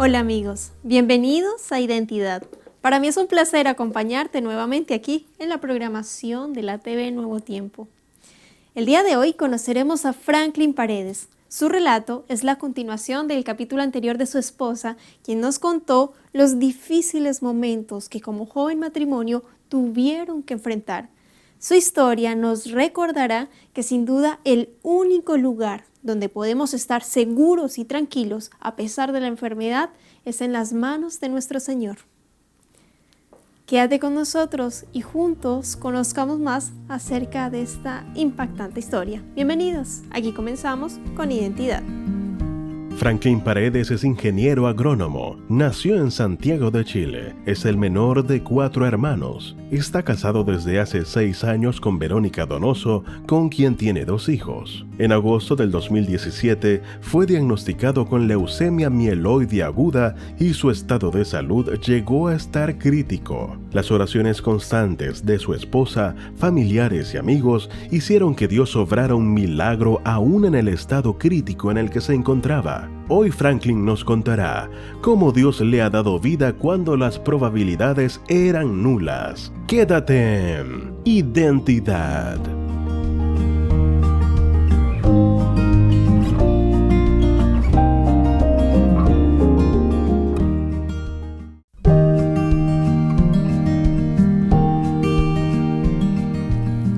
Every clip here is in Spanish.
Hola amigos, bienvenidos a Identidad. Para mí es un placer acompañarte nuevamente aquí en la programación de la TV Nuevo Tiempo. El día de hoy conoceremos a Franklin Paredes. Su relato es la continuación del capítulo anterior de su esposa, quien nos contó los difíciles momentos que como joven matrimonio tuvieron que enfrentar. Su historia nos recordará que sin duda el único lugar donde podemos estar seguros y tranquilos a pesar de la enfermedad es en las manos de nuestro Señor. Quédate con nosotros y juntos conozcamos más acerca de esta impactante historia. Bienvenidos, aquí comenzamos con Identidad. Franklin Paredes es ingeniero agrónomo. Nació en Santiago de Chile. Es el menor de 4 hermanos. Está casado desde hace 6 años con Verónica Donoso, con quien tiene 2 hijos. En agosto del 2017 fue diagnosticado con leucemia mieloide aguda y su estado de salud llegó a estar crítico. Las oraciones constantes de su esposa, familiares y amigos hicieron que Dios obrara un milagro aún en el estado crítico en el que se encontraba. Hoy Franklin nos contará cómo Dios le ha dado vida cuando las probabilidades eran nulas. Quédate en Identidad.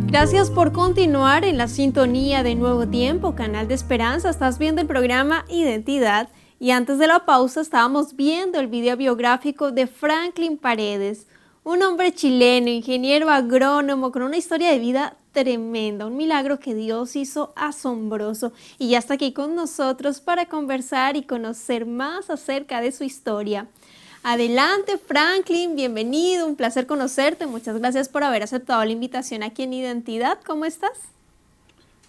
Gracias por continuar en la sintonía de Nuevo Tiempo, canal de esperanza. Estás viendo el programa Identidad y antes de la pausa estábamos viendo el video biográfico de Franklin Paredes, un hombre chileno, ingeniero agrónomo con una historia de vida tremenda, un milagro que Dios hizo asombroso y ya está aquí con nosotros para conversar y conocer más acerca de su historia. Adelante Franklin, bienvenido, un placer conocerte, muchas gracias por haber aceptado la invitación aquí en Identidad, ¿cómo estás?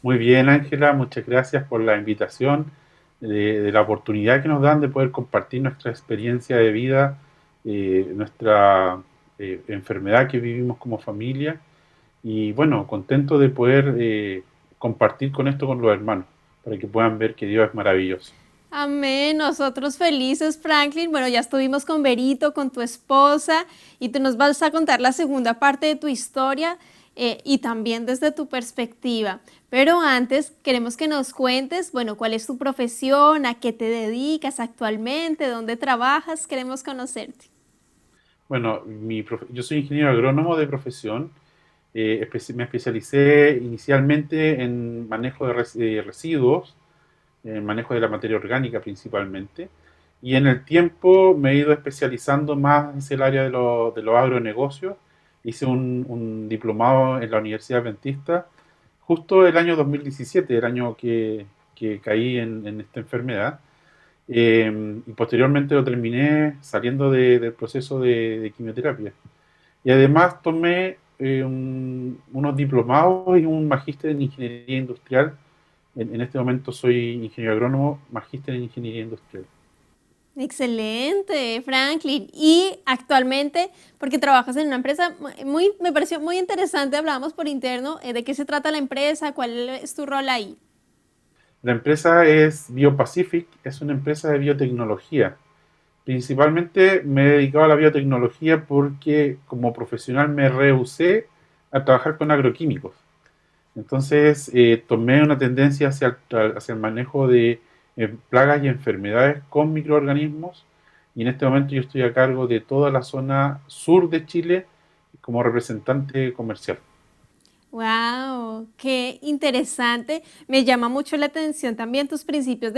Muy bien, Ángela, muchas gracias por la invitación, de la oportunidad que nos dan de poder compartir nuestra experiencia de vida, nuestra enfermedad que vivimos como familia y bueno, contento de poder compartir con esto con los hermanos, para que puedan ver que Dios es maravilloso. Amén, nosotros felices Franklin, bueno ya estuvimos con Berito, con tu esposa y tú nos vas a contar la segunda parte de tu historia y también desde tu perspectiva, pero antes queremos que nos cuentes, bueno, cuál es tu profesión, a qué te dedicas actualmente, dónde trabajas, queremos conocerte. Bueno, yo soy ingeniero agrónomo de profesión, me especialicé inicialmente en manejo de residuos, en manejo de la materia orgánica principalmente, y en el tiempo me he ido especializando más hacia el área de los agronegocios. Hice un diplomado en la Universidad Adventista justo el año 2017, el año que caí en esta enfermedad, y posteriormente lo terminé saliendo del proceso de quimioterapia. Y además tomé unos diplomados y un magíster en ingeniería industrial. En este momento soy ingeniero agrónomo, magíster en ingeniería industrial. Excelente, Franklin. Y actualmente, porque trabajas en una empresa, me pareció muy interesante, hablábamos por interno, de qué se trata la empresa, cuál es tu rol ahí. La empresa es BioPacific, es una empresa de biotecnología. Principalmente me he dedicado a la biotecnología porque como profesional me rehusé a trabajar con agroquímicos. Entonces tomé una tendencia hacia el manejo de plagas y enfermedades con microorganismos y en este momento yo estoy a cargo de toda la zona sur de Chile como representante comercial. Wow, qué interesante. Me llama mucho la atención también tus principios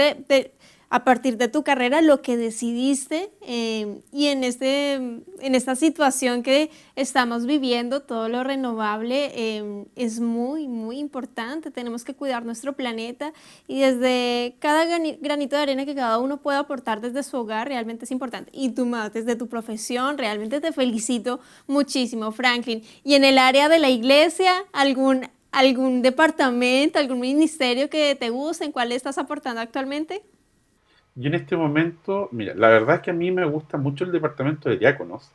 a partir de tu carrera, lo que decidiste y en esta situación que estamos viviendo, todo lo renovable es muy, muy importante. Tenemos que cuidar nuestro planeta y desde cada granito de arena que cada uno pueda aportar desde su hogar realmente es importante. Y tú más, desde tu profesión, realmente te felicito muchísimo, Franklin. Y en el área de la iglesia, ¿algún departamento, algún ministerio que te guste, en cuál estás aportando actualmente? Y en este momento, mira, la verdad es que a mí me gusta mucho el departamento de diáconos.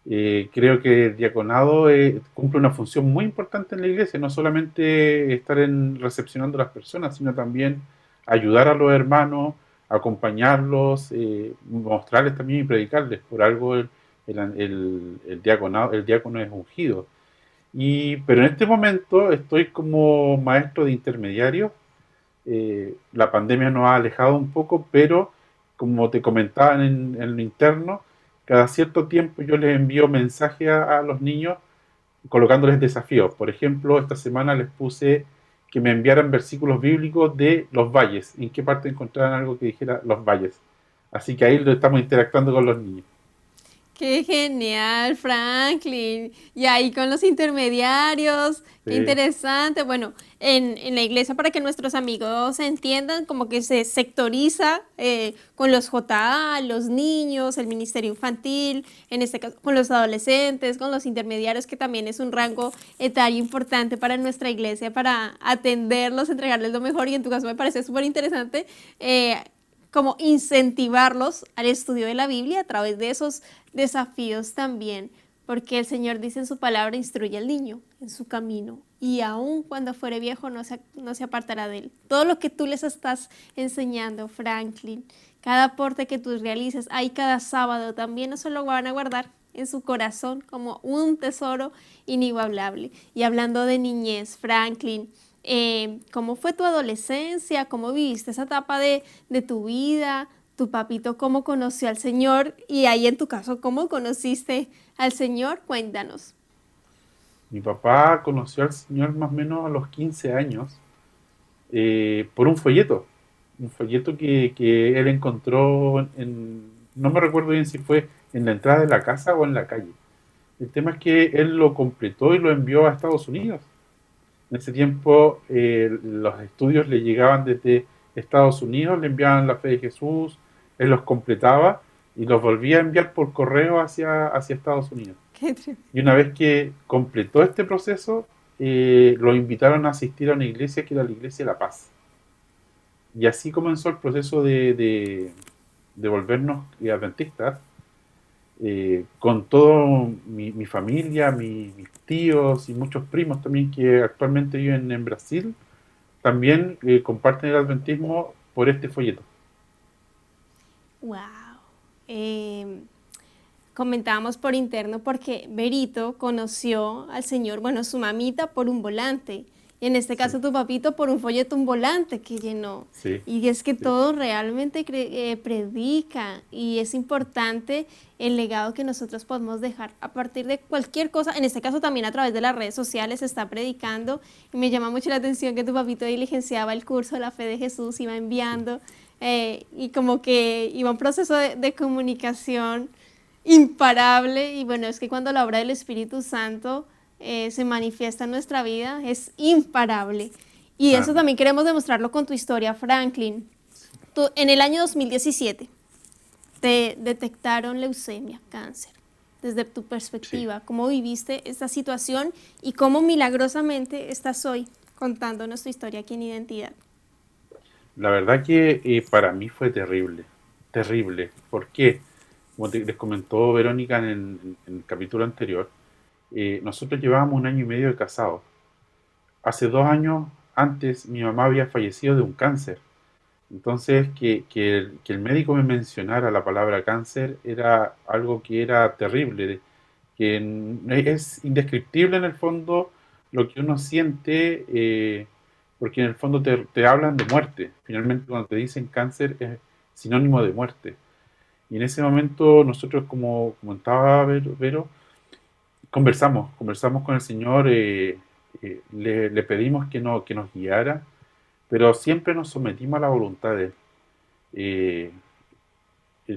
Creo que el diaconado cumple una función muy importante en la iglesia, no solamente estar recepcionando a las personas, sino también ayudar a los hermanos, acompañarlos, mostrarles también y predicarles. Por algo el diácono es ungido. Pero en este momento estoy como maestro de intermediario. La pandemia nos ha alejado un poco, pero como te comentaba en lo interno, cada cierto tiempo yo les envío mensajes a los niños colocándoles desafíos. Por ejemplo, esta semana les puse que me enviaran versículos bíblicos de los valles, en qué parte encontraran algo que dijera los valles. Así que ahí lo estamos interactuando con los niños. Qué genial, Franklin. Y ahí con los intermediarios, qué Sí, interesante. Bueno, en la iglesia, para que nuestros amigos entiendan, como que se sectoriza con los JA, los niños, el ministerio infantil, en este caso con los adolescentes, con los intermediarios, que también es un rango etario importante para nuestra iglesia, para atenderlos, entregarles lo mejor. Y en tu caso me parece súper interesante. Como incentivarlos al estudio de la Biblia a través de esos desafíos también, porque el Señor dice en su palabra, instruye al niño en su camino, y aun cuando fuere viejo no se apartará de él. Todo lo que tú les estás enseñando, Franklin, cada aporte que tú realices, ahí cada sábado también, no se lo van a guardar en su corazón como un tesoro inigualable. Y hablando de niñez, Franklin, ¿cómo fue tu adolescencia? ¿Cómo viviste esa etapa de tu vida? ¿Tu papito cómo conoció al Señor? Y ahí en tu caso, ¿cómo conociste al Señor? Cuéntanos. mi papá conoció al Señor más o menos a los 15 años por un folleto que él encontró no me recuerdo bien si fue en la entrada de la casa o en la calle. El tema es que él lo completó y lo envió a Estados Unidos. En ese tiempo los estudios le llegaban desde Estados Unidos, le enviaban la fe de Jesús, él los completaba y los volvía a enviar por correo hacia Estados Unidos. Qué tre- Y una vez que completó este proceso, lo invitaron a asistir a una iglesia que era la Iglesia de la Paz. Y así comenzó el proceso de volvernos adventistas, con toda mi familia, mis tíos y muchos primos también que actualmente viven en Brasil, también comparten el adventismo por este folleto. Wow. Eh, Comentábamos por interno porque Berito conoció al Señor, bueno, su mamita por un volante. Y en este Sí, caso tu papito por un folleto, un volante que llenó. sí, Y es que sí. todo realmente predica y es importante el legado que nosotros podemos dejar a partir de cualquier cosa. En este caso también a través de las redes sociales se está predicando. Y me llama mucho la atención que tu papito diligenciaba el curso de la fe de Jesús, iba Sí. enviando y como que iba un proceso de comunicación imparable. Y bueno, es que cuando la obra del Espíritu Santo se manifiesta en nuestra vida, es imparable. Y eso Amén. también queremos demostrarlo con tu historia, Franklin. Tú, en el año 2017 te detectaron leucemia, cáncer. Desde tu Sí. perspectiva, ¿cómo viviste esta situación y cómo milagrosamente estás hoy contándonos tu historia aquí en Identidad? La verdad que para mí fue terrible, terrible. ¿Por qué? Como les comentó Verónica en el capítulo anterior, nosotros llevábamos un año y medio de casados. Hace 2 años antes mi mamá había fallecido de un cáncer. Entonces, que el médico me mencionara la palabra cáncer era algo que era terrible, que es indescriptible en el fondo lo que uno siente, porque en el fondo te hablan de muerte. Finalmente, cuando te dicen cáncer es sinónimo de muerte. Y en ese momento nosotros, como comentaba Vero, conversamos con el Señor, le pedimos que nos guiara, pero siempre nos sometimos a la voluntad de Él. Eh,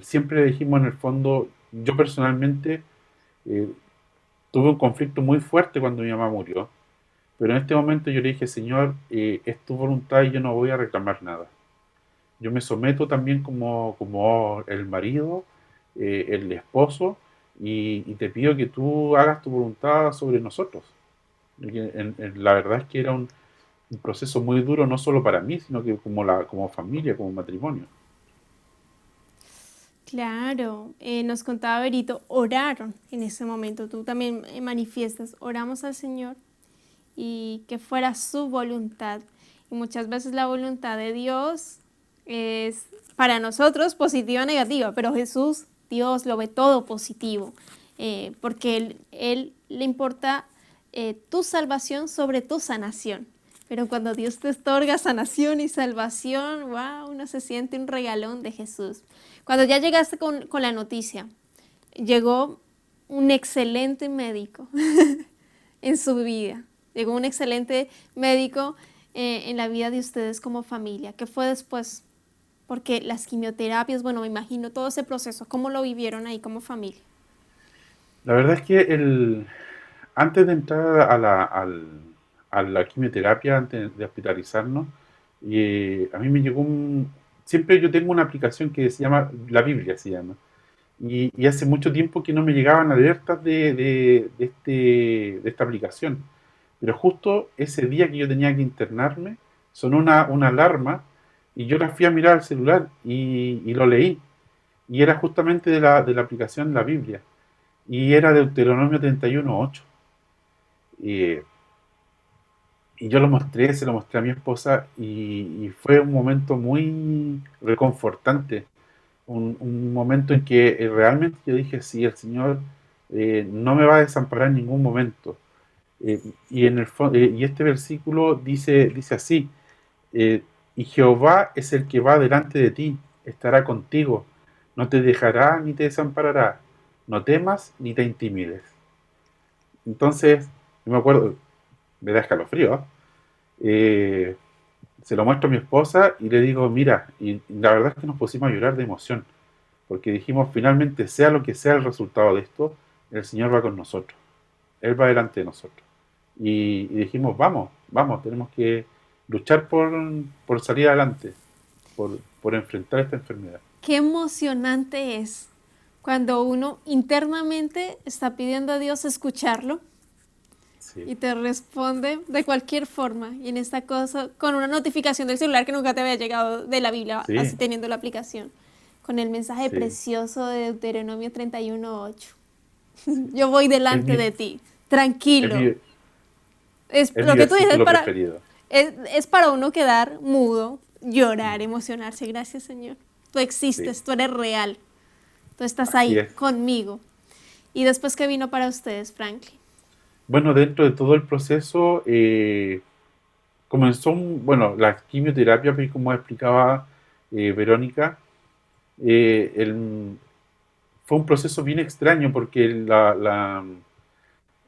Siempre dijimos en el fondo, yo personalmente eh, tuve un conflicto muy fuerte cuando mi mamá murió, pero en este momento yo le dije, Señor, es tu voluntad y yo no voy a reclamar nada. Yo me someto también como el marido, el esposo, y te pido que tú hagas tu voluntad sobre nosotros. La verdad es que era un proceso muy duro, no solo para mí, sino que como familia, como matrimonio. Claro, nos contaba Berito, oraron en ese momento, tú también manifiestas, oramos al Señor y que fuera su voluntad. Y muchas veces la voluntad de Dios es para nosotros positiva o negativa, pero Jesús, Dios, lo ve todo positivo, porque él le importa tu salvación sobre tu sanación. Pero cuando Dios te otorga sanación y salvación, wow, uno se siente un regalón de Jesús. Cuando ya llegaste con la noticia, llegó un excelente médico en su vida. Llegó un excelente médico en la vida de ustedes como familia. ¿Qué fue después? Porque las quimioterapias, bueno, me imagino todo ese proceso, ¿cómo lo vivieron ahí como familia? La verdad es que antes de entrar a la quimioterapia, antes de hospitalizarnos, a mí me llegó siempre yo tengo una aplicación que se llama, la Biblia se llama, y hace mucho tiempo que no me llegaban alertas de esta aplicación. Pero justo ese día que yo tenía que internarme, sonó una alarma y yo la fui a mirar al celular y lo leí. Y era justamente de la aplicación La Biblia. Y era Deuteronomio 31:8. Y, y yo se lo mostré a mi esposa y fue un momento muy reconfortante. Un momento en que realmente yo dije, sí, el Señor no me va a desamparar en ningún momento. Y este versículo dice así, eh, y Jehová es el que va delante de ti, estará contigo, no te dejará ni te desamparará, no temas ni te intimides. Entonces, yo me acuerdo, me da escalofrío, ¿eh? Se lo muestro a mi esposa y le digo, mira, y la verdad es que nos pusimos a llorar de emoción, porque dijimos, finalmente, sea lo que sea el resultado de esto, el Señor va con nosotros, Él va delante de nosotros. Y dijimos, vamos, tenemos que luchar por salir adelante, por enfrentar esta enfermedad. Qué emocionante es cuando uno internamente está pidiendo a Dios escucharlo Sí, y te responde de cualquier forma. Y en esta cosa, con una notificación del celular que nunca te había llegado de la Biblia, así sí, teniendo la aplicación, con el mensaje sí. precioso de Deuteronomio 31:8. Yo voy Es delante mi, de ti, es tranquilo. mi, Es es lo mi que tú dices versículo preferido. es para uno quedar mudo, llorar, emocionarse. Gracias, Señor. Tú Sí, existes, tú eres real. Tú estás así ahí es. conmigo. ¿Y después qué vino para ustedes, Franklin? Bueno, dentro de todo el proceso, comenzó, la quimioterapia, pues, como explicaba Verónica, fue un proceso bien extraño porque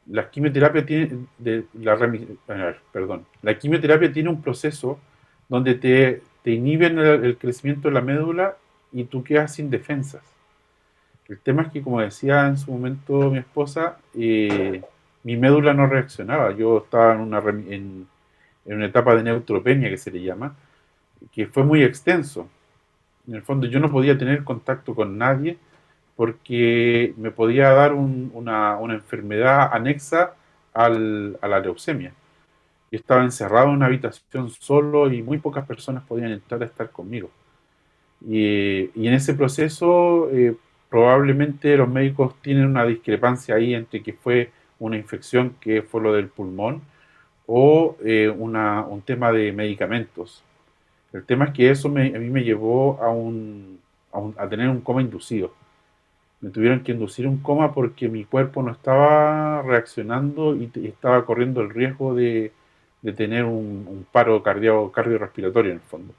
la quimioterapia tiene, a ver, perdón, la quimioterapia tiene un proceso donde te inhiben el crecimiento de la médula y tú quedas sin defensas. El tema es que, como decía en su momento mi esposa, mi médula no reaccionaba. Yo estaba en una etapa de neutropenia que se le llama, que fue muy extenso. En el fondo yo no podía tener contacto con nadie porque me podía dar una enfermedad anexa a la leucemia. Yo estaba encerrado en una habitación solo y muy pocas personas podían entrar a estar conmigo. Y en ese proceso probablemente los médicos tienen una discrepancia ahí entre que fue una infección que fue lo del pulmón o un tema de medicamentos. El tema es que eso a mí me llevó a tener un coma inducido. Me tuvieron que inducir un coma porque mi cuerpo no estaba reaccionando y estaba corriendo el riesgo de tener un paro cardiorrespiratorio en el fondo.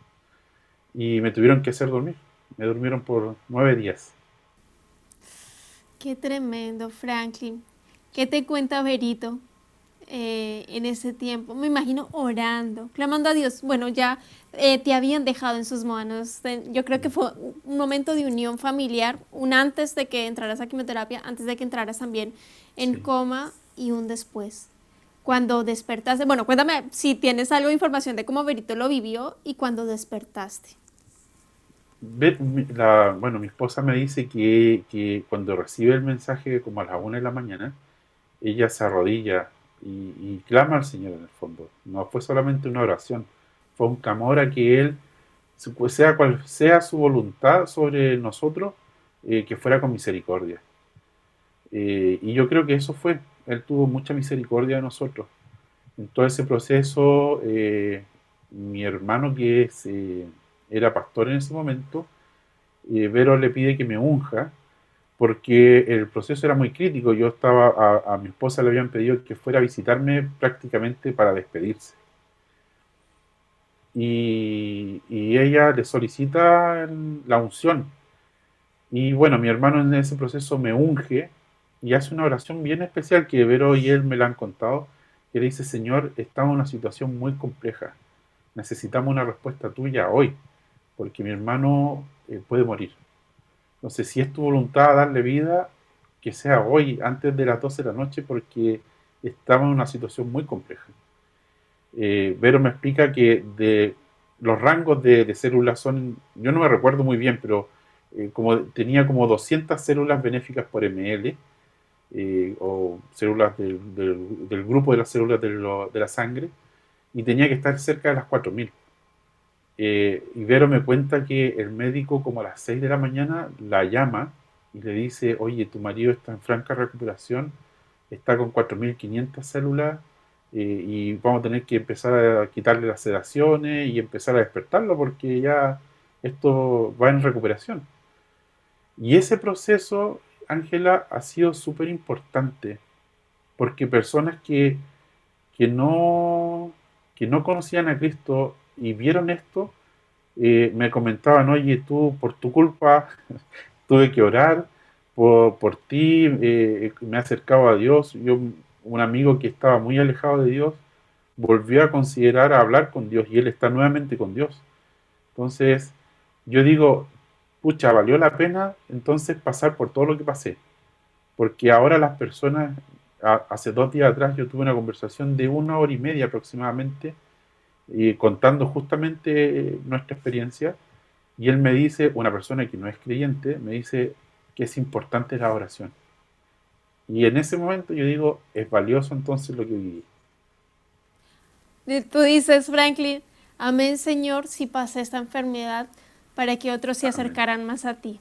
Y me tuvieron que hacer dormir. Me durmieron por 9 días. Qué tremendo, Franklin. ¿Qué te cuenta Verito en ese tiempo? Me imagino orando, clamando a Dios. Bueno, ya te habían dejado en sus manos. Yo creo que fue un momento de unión familiar, un antes de que entraras a quimioterapia, antes de que entraras también en Sí. coma y un después. Cuando despertaste, bueno, cuéntame si tienes algo de información de cómo Verito lo vivió y cuando despertaste. Mi esposa me dice que cuando recibe el mensaje como a las 1 de la mañana, ella se arrodilla y clama al Señor en el fondo. No fue solamente una oración, fue un clamor a que Él, sea cual sea su voluntad sobre nosotros, que fuera con misericordia. Y yo creo que eso fue. Él tuvo mucha misericordia de nosotros. En todo ese proceso, mi hermano, era pastor en ese momento, Vero le pide que me unja porque el proceso era muy crítico. Yo estaba, a mi esposa le habían pedido que fuera a visitarme prácticamente para despedirse. Y ella le solicita la unción. Y bueno, mi hermano en ese proceso me unge y hace una oración bien especial que Vero y él me la han contado, que le dice: Señor, estamos en una situación muy compleja. Necesitamos una respuesta tuya hoy, porque mi hermano puede morir. Entonces, si es tu voluntad darle vida, que sea hoy, antes de las 12 de la noche, porque estamos en una situación muy compleja. Vero me explica que de los rangos de células son, yo no me recuerdo muy bien, pero como tenía como 200 células benéficas por ml, o células del grupo de las células de la sangre, y tenía que estar cerca de las 4000. Ibero me cuenta que el médico, como a las 6 de la mañana, la llama y le dice: oye, tu marido está en franca recuperación, está con 4500 células, y vamos a tener que empezar a quitarle las sedaciones y empezar a despertarlo porque ya esto va en recuperación. Y ese proceso, Ángela, ha sido súper importante porque personas que no, que no conocían a Cristo y vieron esto, me comentaban: oye, tú, por tu culpa, tuve que orar por ti, me he acercado a Dios. Un amigo que estaba muy alejado de Dios, volvió a considerar a hablar con Dios y él está nuevamente con Dios. Entonces, yo digo, pucha, valió la pena entonces pasar por todo lo que pasé, porque ahora las personas, hace 2 días atrás yo tuve una conversación de 1 hora y media aproximadamente, contando justamente nuestra experiencia, y él me dice, una persona que no es creyente, me dice que es importante la oración. Y en ese momento yo digo, es valioso entonces lo que viví. Y tú dices, Franklin, amén, Señor, si pasé esta enfermedad para que otros se Amén, acercaran más a ti.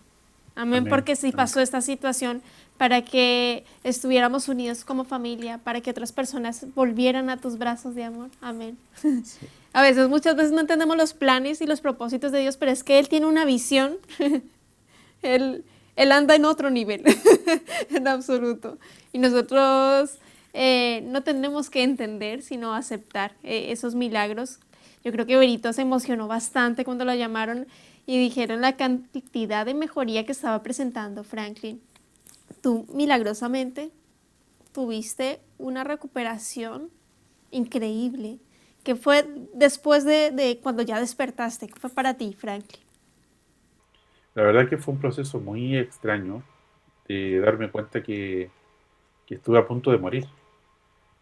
Amén, amén, porque si amén. pasó esta situación para que estuviéramos unidos como familia, para que otras personas volvieran a tus brazos de amor. Amén. Sí, A veces, muchas veces no entendemos los planes y los propósitos de Dios, pero es que Él tiene una visión. Él, él anda en otro nivel, en absoluto. Y nosotros no tenemos que entender, sino aceptar esos milagros. Yo creo que Berito se emocionó bastante cuando lo llamaron y dijeron la cantidad de mejoría que estaba presentando Franklin. Tú milagrosamente tuviste una recuperación increíble. ¿Qué fue después de cuando ya despertaste? ¿Qué fue para ti, Franklin? la verdad que fue un proceso muy extraño de darme cuenta que estuve a punto de morir.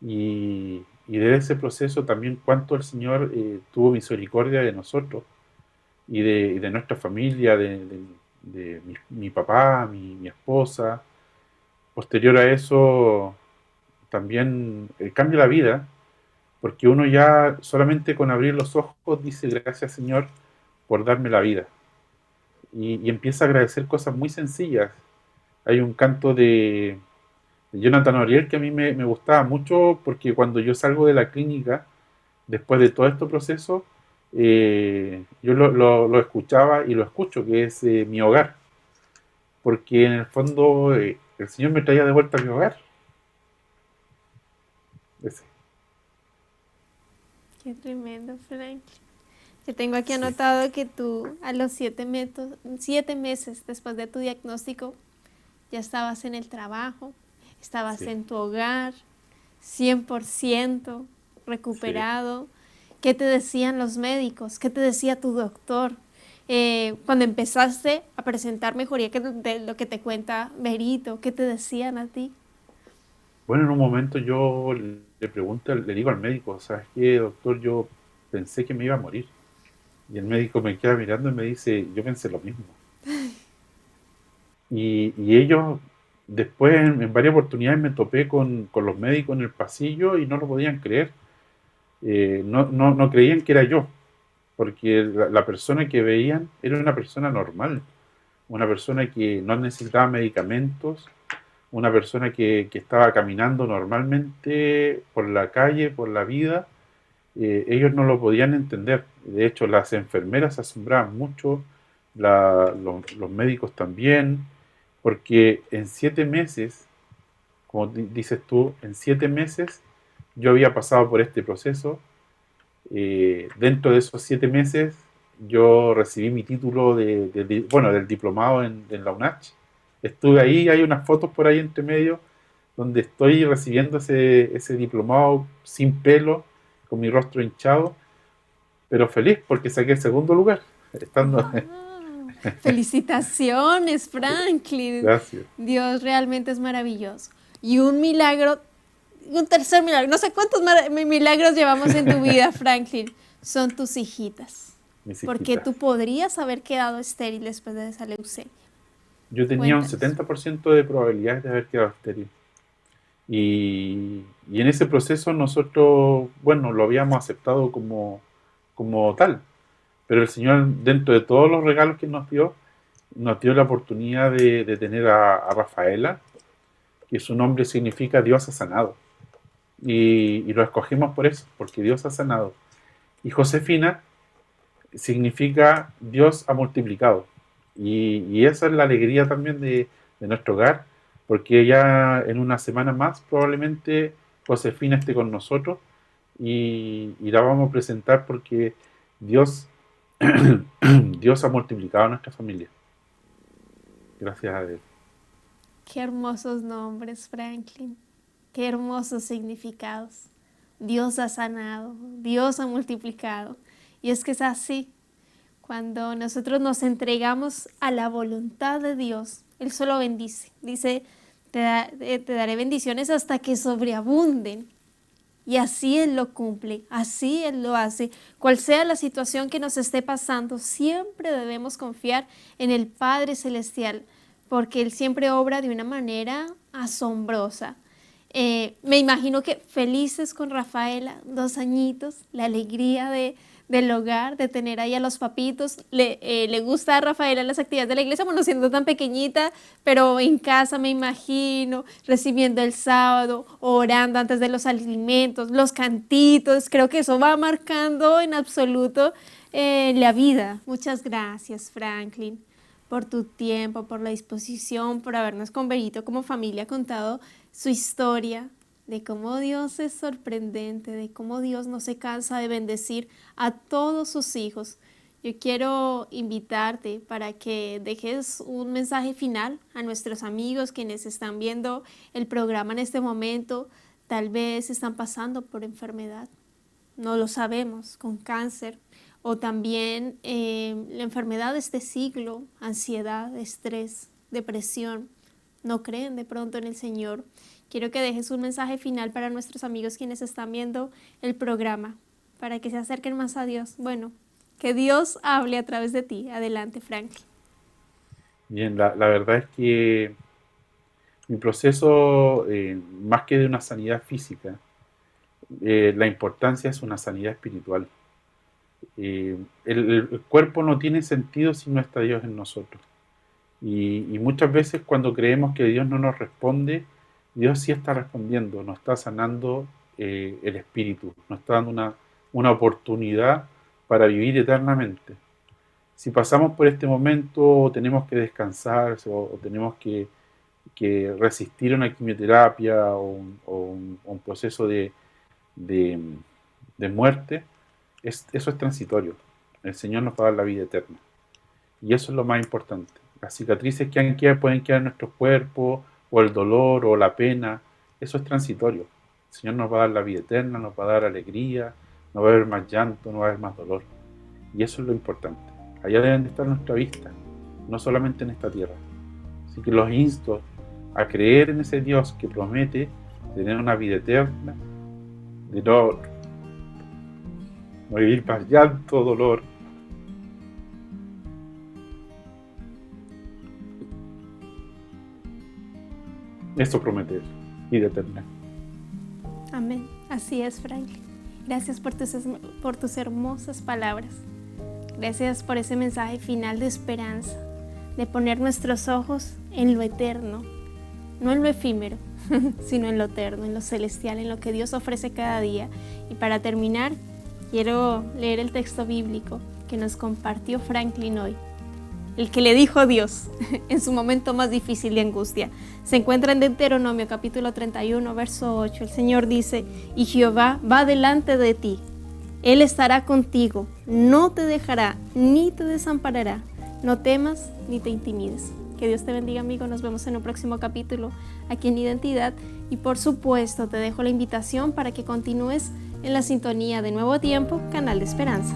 Y de ese proceso también cuánto el Señor tuvo misericordia de nosotros y de nuestra familia, de mi papá, mi esposa. Posterior a eso, también cambia la vida, porque uno ya solamente con abrir los ojos dice: gracias, Señor, por darme la vida. Y empieza a agradecer cosas muy sencillas. Hay un canto de Jonathan Oriel que a mí me gustaba mucho, porque cuando yo salgo de la clínica, después de todo este proceso, yo lo escuchaba y lo escucho, que es mi hogar, porque en el fondo el Señor me traía de vuelta a mi hogar. Ese. Qué tremendo, Franklin. Yo tengo aquí Sí, anotado que tú a los 7 meses después de tu diagnóstico ya estabas en el trabajo, estabas sí, en tu hogar, 100% sí. recuperado. ¿Qué te decían los médicos? ¿Qué te decía tu doctor? Cuando empezaste a presentar mejoría de lo que te cuenta Berito, ¿qué te decían a ti? Bueno, en un momento yo le pregunto, le digo al médico: ¿sabes qué, doctor? Yo pensé que me iba a morir. Y el médico me queda mirando y me dice: yo pensé lo mismo. Y ellos, después en varias oportunidades me topé con los médicos en el pasillo y no lo podían creer. No creían que era yo, porque la persona que veían era una persona normal, una persona que no necesitaba medicamentos, una persona que estaba caminando normalmente por la calle, por la vida. Ellos no lo podían entender. De hecho, las enfermeras se asombraban mucho los médicos también, porque en 7 meses, como dices tú, en 7 meses yo había pasado por este proceso. Dentro de esos 7 meses yo recibí mi título del diplomado en la UNACH. Estuve ahí, hay unas fotos por ahí entre medio donde estoy recibiendo ese diplomado sin pelo, con mi rostro hinchado, pero feliz porque saqué el segundo lugar. Estando... ¡Wow! Felicitaciones, Franklin. Gracias. Dios realmente es maravilloso. Y un milagro, un tercer milagro, no sé cuántos milagros llevamos en tu vida, Franklin, son tus hijitas. Mis Porque hijitas. tú podrías haber quedado estéril después de esa leucemia. Yo tenía un Cuéntanos. 70% de probabilidades de haber quedado estéril. Y en ese proceso nosotros, bueno, lo habíamos aceptado como tal. Pero el Señor, dentro de todos los regalos que nos dio la oportunidad de tener a Rafaela, que su nombre significa Dios ha sanado. Y lo escogimos por eso, porque Dios ha sanado. Y Josefina significa Dios ha multiplicado. Y esa es la alegría también de nuestro hogar, porque ya en una semana más probablemente Josefina esté con nosotros y la vamos a presentar porque Dios, Dios ha multiplicado a nuestra familia. Gracias a Dios. Qué hermosos nombres, Franklin. Qué hermosos significados. Dios ha sanado, Dios ha multiplicado. Y es que es así. Cuando nosotros nos entregamos a la voluntad de Dios, Él solo bendice. Dice, te daré bendiciones hasta que sobreabunden. Y así Él lo cumple, así Él lo hace. Cual sea la situación que nos esté pasando, siempre debemos confiar en el Padre Celestial, porque Él siempre obra de una manera asombrosa. Me imagino que felices con Rafaela, 2 añitos, la alegría del hogar, de tener ahí a los papitos. Le gusta a Rafaela las actividades de la iglesia, bueno, siendo tan pequeñita, pero en casa me imagino, recibiendo el sábado, orando antes de los alimentos, los cantitos. Creo que eso va marcando en absoluto la vida. Muchas gracias, Franklin, por tu tiempo, por la disposición, por habernos con Berito como familia contado su historia, de cómo Dios es sorprendente, de cómo Dios no se cansa de bendecir a todos sus hijos. Yo quiero invitarte para que dejes un mensaje final a nuestros amigos quienes están viendo el programa en este momento. Tal vez están pasando por enfermedad, no lo sabemos, con cáncer, o también la enfermedad de este siglo, ansiedad, estrés, depresión. No creen de pronto en el Señor. Quiero que dejes un mensaje final para nuestros amigos quienes están viendo el programa, para que se acerquen más a Dios. Bueno, que Dios hable a través de ti. Adelante, Franklin. Bien, la verdad es que mi proceso, más que de una sanidad física, la importancia es una sanidad espiritual. El cuerpo no tiene sentido si no está Dios en nosotros. Y muchas veces cuando creemos que Dios no nos responde, Dios sí está respondiendo, nos está sanando el espíritu, nos está dando una oportunidad para vivir eternamente. Si pasamos por este momento, tenemos que descansar o tenemos que resistir una quimioterapia o un proceso de muerte, eso es transitorio. El Señor nos va a dar la vida eterna. Y eso es lo más importante. Las cicatrices que pueden quedar en nuestro cuerpo, o el dolor, o la pena, eso es transitorio. El Señor nos va a dar la vida eterna, nos va a dar alegría, no va a haber más llanto, no va a haber más dolor. Y eso es lo importante. Allá deben de estar nuestra vista, no solamente en esta tierra. Así que los insto a creer en ese Dios que promete tener una vida eterna, de no vivir más llanto, dolor. Eso promete vida eterna. Amén. Así es, Franklin. Gracias por tus hermosas palabras. Gracias por ese mensaje final de esperanza, de poner nuestros ojos en lo eterno, no en lo efímero, sino en lo eterno, en lo celestial, en lo que Dios ofrece cada día. Y para terminar, quiero leer el texto bíblico que nos compartió Franklin hoy. el que le dijo Dios en su momento más difícil de angustia. Se encuentra en Deuteronomio capítulo 31, verso 8. El Señor dice: y Jehová va delante de ti. Él estará contigo, no te dejará ni te desamparará. No temas ni te intimides. Que Dios te bendiga, amigo. Nos vemos en un próximo capítulo aquí en Identidad. Y por supuesto, te dejo la invitación para que continúes en la sintonía de Nuevo Tiempo, Canal de Esperanza.